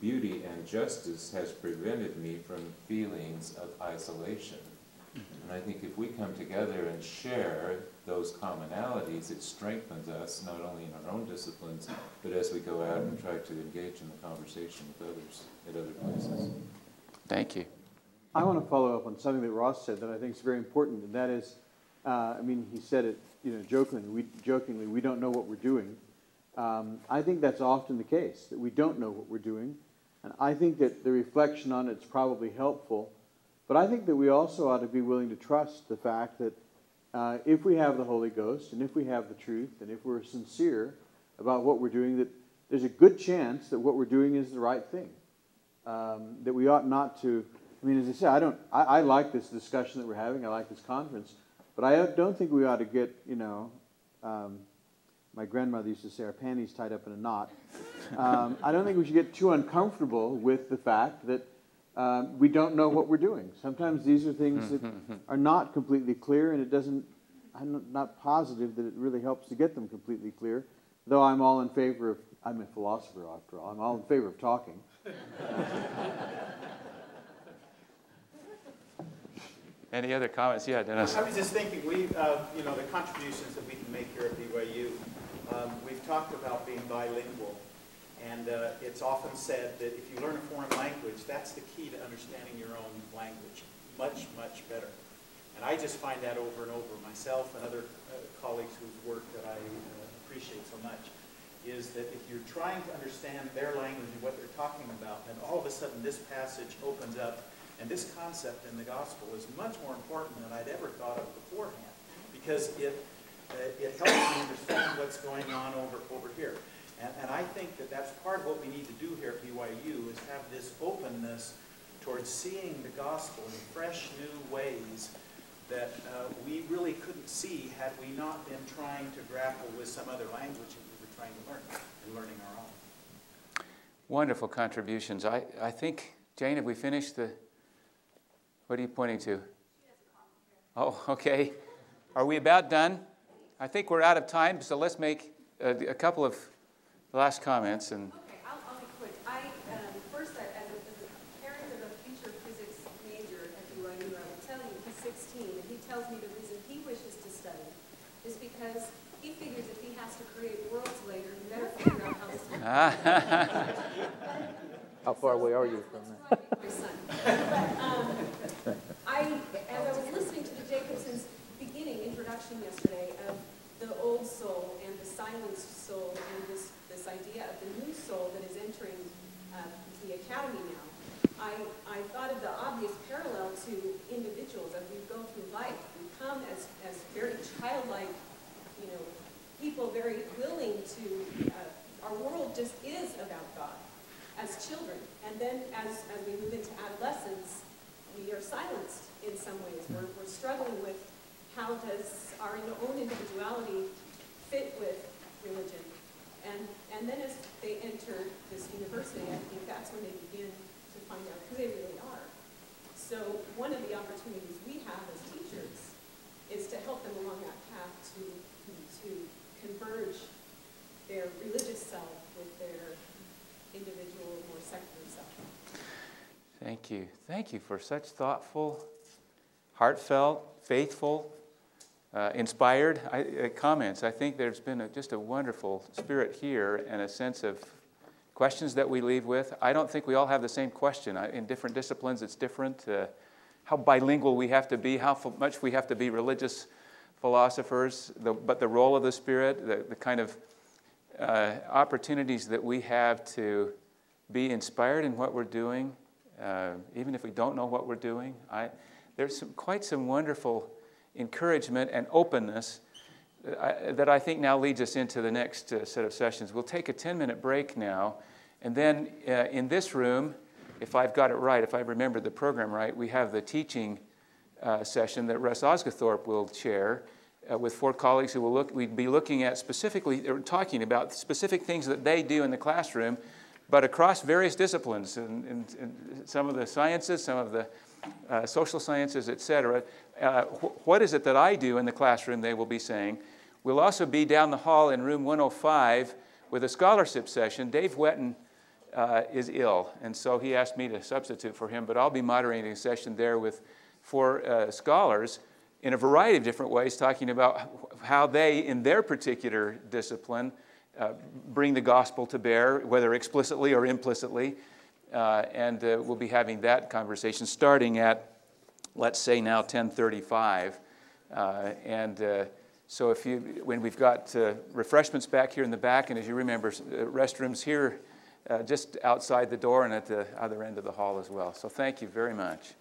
beauty and justice has prevented me from feelings of isolation. And I think if we come together and share those commonalities, it strengthens us, not only in our own disciplines, but as we go out and try to engage in the conversation with others at other places. Thank you. I want to follow up on something that Ross said that I think is very important, and that is, I mean, he said it, jokingly, we don't know what we're doing. I think that's often the case, that we don't know what we're doing, and I think that the reflection on it's probably helpful, but I think that we also ought to be willing to trust the fact that if we have the Holy Ghost, and if we have the truth, and if we're sincere about what we're doing, that there's a good chance that what we're doing is the right thing. That we ought not to, I mean, as I said, I like this discussion that we're having, I like this conference, but I don't think we ought to get, my grandmother used to say, our panties tied up in a knot. I don't think we should get too uncomfortable with the fact that we don't know what we're doing. Sometimes these are things that are not completely clear, and it doesn't, I'm not positive that it really helps to get them completely clear, though I'm all in favor of, I'm a philosopher after all, I'm all in favor of talking. Any other comments? Yeah, Dennis. I was just thinking, the contributions that we can make here at BYU, we've talked about being bilingual, and it's often said that if you learn a foreign language, that's the key to understanding your own language much, much better. And I just find that over and over, myself and other colleagues whose work that I appreciate so much, is that if you're trying to understand their language and what they're talking about, then all of a sudden this passage opens up. And this concept in the gospel is much more important than I'd ever thought of beforehand, because it helps me understand what's going on over here. And I think that that's part of what we need to do here at BYU, is have this openness towards seeing the gospel in fresh, new ways that we really couldn't see had we not been trying to grapple with some other language that we were trying to learn and learning our own. Wonderful contributions. I think, Jane, have we finished the... What are you pointing to? Oh, okay. Are we about done? I think we're out of time, so let's make a couple of last comments. And okay, I'll be quick. First, as a parent of a future physics major at BYU, I will tell you he's 16, and he tells me the reason he wishes to study is because he figures if he has to create worlds later, he better figure out how to study. How far away are you from that? My son. As I was listening to the Jacobsens beginning introduction yesterday of the old soul and the silenced soul and this idea of the new soul that is entering the academy now, I thought of the obvious parallel to individuals as we go through life. We come as very childlike, people very willing to, our world just is about God as children. And then as we move into adolescence, we are silenced in some ways. We're struggling with how does our own individuality fit with religion. And then as they enter this university, I think that's when they begin to find out who they really are. So one of the opportunities we have as teachers is to help them along that path to converge their religious self with their individual, more secular self. thank you. Thank you for such thoughtful, heartfelt, faithful, inspired comments. I think there's been just a wonderful spirit here and a sense of questions that we leave with. I don't think we all have the same question. In different disciplines, it's different. How bilingual we have to be, how much we have to be religious philosophers, but the role of the Spirit, the kind of opportunities that we have to be inspired in what we're doing, even if we don't know what we're doing. There's quite some wonderful encouragement and openness that I think now leads us into the next set of sessions. We'll take a 10-minute break now, and then in this room, if I've got it right, if I remember the program right, we have the teaching session that Russ Osgathorpe will chair with 4 colleagues who we'd be looking at specifically, or talking about specific things that they do in the classroom, but across various disciplines, and some of the sciences, some of the social sciences, etc. What is it that I do in the classroom, they will be saying. We'll also be down the hall in room 105 with a scholarship session. Dave Wetton is ill, and so he asked me to substitute for him, but I'll be moderating a session there with 4 scholars in a variety of different ways, talking about how they, in their particular discipline, bring the gospel to bear, whether explicitly or implicitly, and we'll be having that conversation starting at, let's say now, 10:35, so when we've got refreshments back here in the back, and as you remember, restrooms here just outside the door and at the other end of the hall as well. So thank you very much.